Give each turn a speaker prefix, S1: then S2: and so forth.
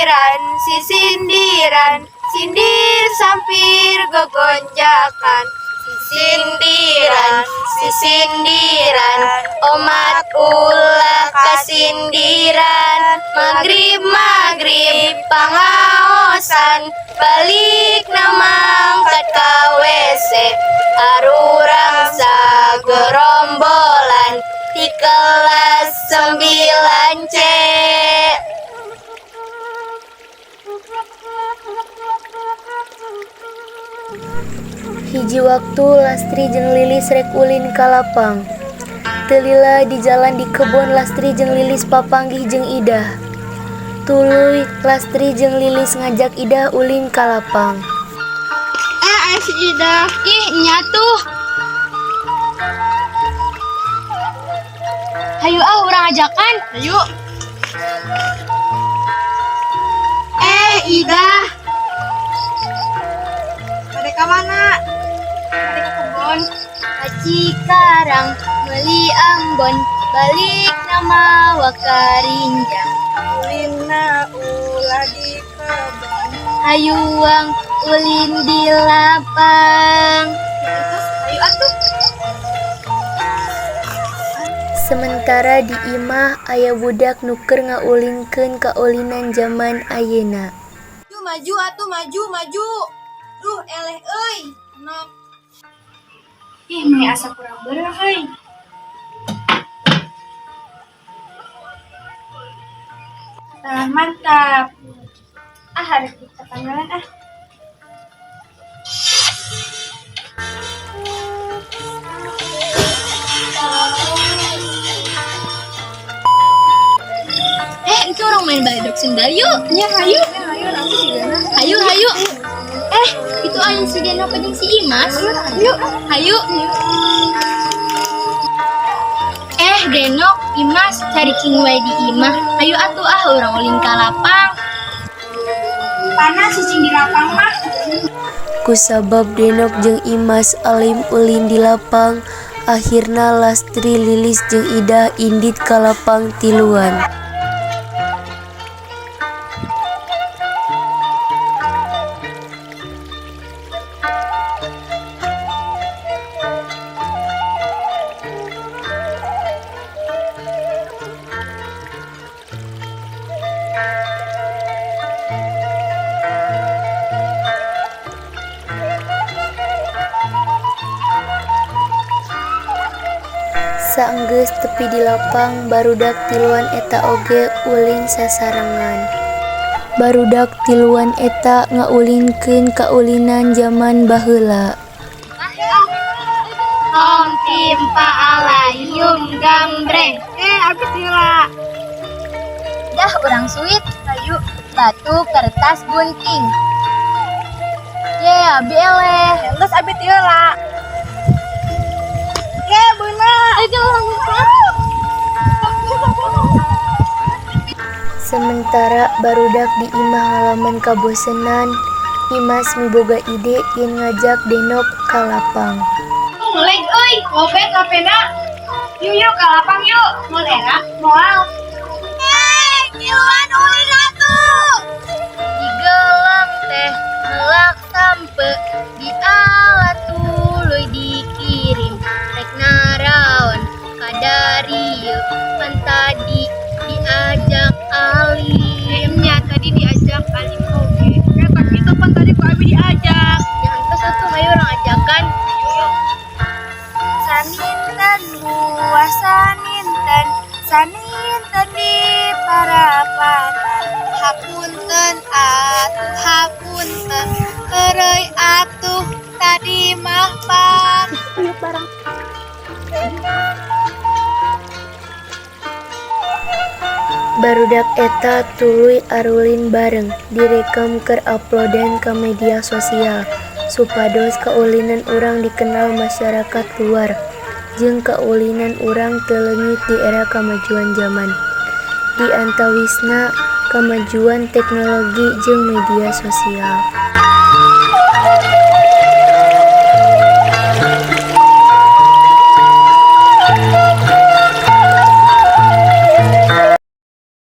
S1: sindiran, si sindiran, sindir sampir gogonjakan. Si sindiran, umat ulah kasindiran. Magrib pangaosan, balik namangkat ka WC. Arurang sa gerombolan di kelas 9C.
S2: Hiji waktu Lastri jeung Lilis rek ulin ka lapang. Teu lila di jalan di kebon Lastri jeung Lilis papanggih jeung Idah. Tuluy Lastri jeung Lilis ngajak Idah ulin ka lapang.
S1: Si Idah, ih nyatuh. Hayu urang ajakan. Hayu. Idah. Pada ka mana? Pada ke kebon. Cikarang meuli Ambon, balik nama Wakarinjang. Ulina ulah di kebon. Hayuang ulin di lapang. Ayo atuh.
S2: Sementara di imah aya budak nuker ngaulinkeun kaulinan zaman ayeuna.
S1: Maju atuh, maju. Duh eleh euy. Nok. Ih, meni asa kurang beureuh euy. Mantap. Harus kita tanggalan ah. Itu orang main baledog sendal yuk. Ya, hayu. Hayu. Itu aya si Deno jeung si Imas. Hayu. Denok, Imas cari cingwai di imah. Hayu atuh urang ulin ka lapang. Panas cicing di lapang mah.
S2: Kusabab Denok jeung Imas alim ulin di lapang, akhirna Lastri, Lilis jeung Idah indit ka lapang tiluan. Saenggeus tepi di lapang, barudak tiluan eta oge ulin sasarangan. Barudak tiluan eta ngaulinkeun kaulinan zaman baheula.
S1: Om timpa alayum gambreng. Abis heula. Dah urang suit. Hayu. Batu kertas gunting. Abi eleh. Geus abis heula.
S2: Sementara barudak di imah halaman kabosenan, Imas miboga ide yen ngajak Denok ka lapang.
S1: Mulai euy, ngobet HP-na. Yuk ka lapang yuk. Moal era, moal. Kiluan ulin atuh. Di gelang teh melak sampe, di alat tuluy dikirim. Rek naraon kadarieu kan tadi diajak alimnya, tadi diajak alim oge. Tapi itu pan tadi ku abi diajak. Jangan ke satu hayu orang ajakan. Saninten buah saninten di parapatan. Hapunten euy atuh tadi mah pang.
S2: Barudak eta tuluy arulin bareng, direkam keur uploadan ke media sosial supados kaulinan urang dikenal masyarakat luar jeung kaulinan urang teu leungit di era kamajuan zaman. Di antawisna kamajuan teknologi jeung media sosial.